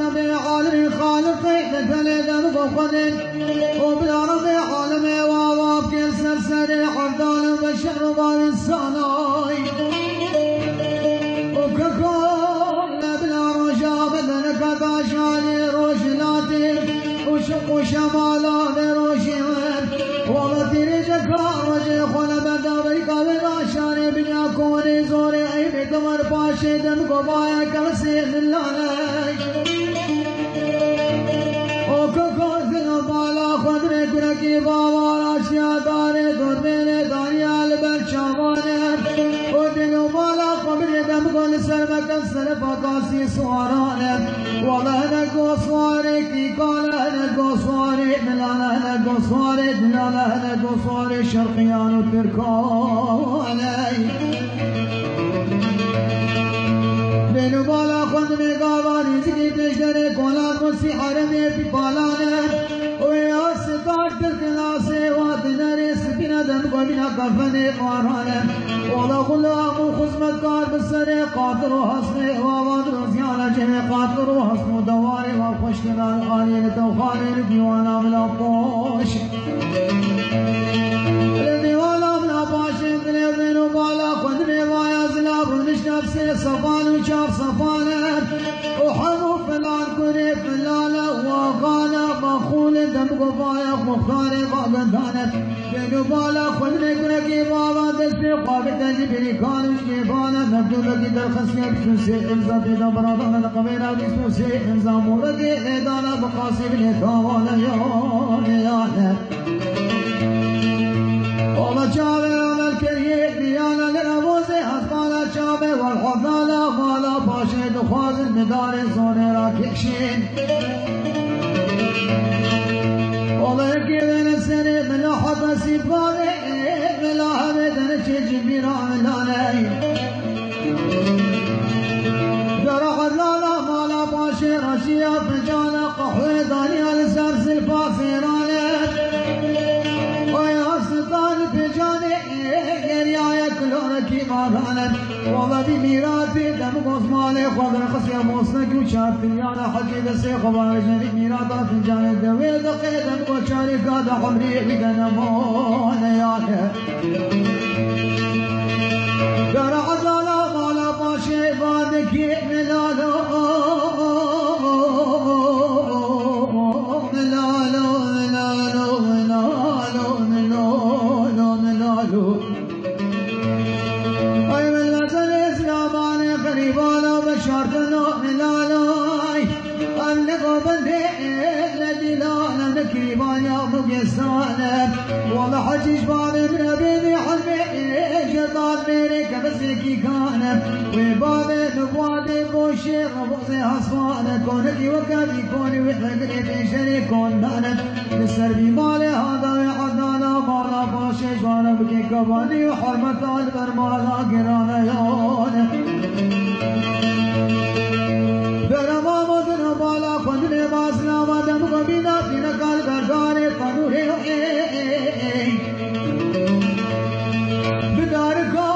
رب العالمين خالقي بفلد بقدر وبالأرض عالمي وواب كسر سري حفظان بشر باب الساناي وككل بلا رجا بدنك باشاني روشناتي وشق شمالا بروشين والله تريجك وجه خلا بدابيك باشاني بنيا كوني زوري عيبي دمر باشي دم قبايا كرسي للاني وككل بالا خدري كركي بابا راشيا داري دوربيني دانيال برشاماني ودنو بالا خبري دم قول سرمك سرف اقاسي سواراني والله نقو سواري كي قال نقو سواري ملانا نقو سواري دلانا نقو سواري شرقيان وتركاني بنو بالا خدمي قاباني زكي تجدري قولات مسي حرمي ببالانا ويا ستار تلقناسي واتناري سبنا دم قبنا كفني قارانا ولا غلام وخزمت كار بالسري قاتل وحسني ووادر زيانة جميع قاتل وحسن دواري وخشكنا الآلي لتوخاني لديوانا من الطوش لديوانا من الطوش بنو بالا قدمي وايا زلاب ونش نفسي صفان وشاف صفانا وحمو فلان كري فلالا وغانا مخول دم قفايا مخاري باقدانا بنو بالا خدمي كركي بابا دسي قابل تجبري كانوش كيفانا نبدو لكي درخصية بشوسي امزا تيدا برادانا نقبينا بشوسي امزا موردي ايدانا بقاسي بنيكاوانا يانا والله شابي عمل كريه ديانا لنبوزي حسقانا شابي والحفالا مالا باشي دخواز المداري زوني راكيشين والله يكيبين السنة من حب سيباني من حمدن تجبير عملاني درح اللالا مالا باشي رشيا فجانا قحوي دانيال سرسل فاسيراني ويا سلطان فجاني يريا كلوركي مارانا والله بميراتي دم قصمالي خضر قصير موسنك وشار تليانا حجي دسي خبار جني ميراتا فجاني دوي دقي دم قشاري قاد حمري بدنا مونا يانا درع زالا مالا باشي بادكي ملالو ملالو ملالو ملالو ملالو ملالو اي من لازل اسلاماني قريبانا بشارتنا ملالو انقو بندي لدلانا نكريبانا بقسانا والله حجيش باني من ابيني حلمي شيطان ميري كبسكي كان وبابي نبوادي بوشي ربوزي حصوانا كونكي وكادي كوني وحلقني تنشري كون دانا نسربي مالي هذا وحدانا مالا باشي جوانا بكي كباني وحرمة البر مالا قرانا يونا درما مدن بالا قندني باسنا ودم قبينا تينا قال برداري قنوري بداركا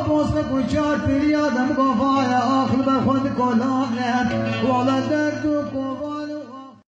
بوسط كوچار پريا دم قفايا آخر بخود کو لانا ولا درد کو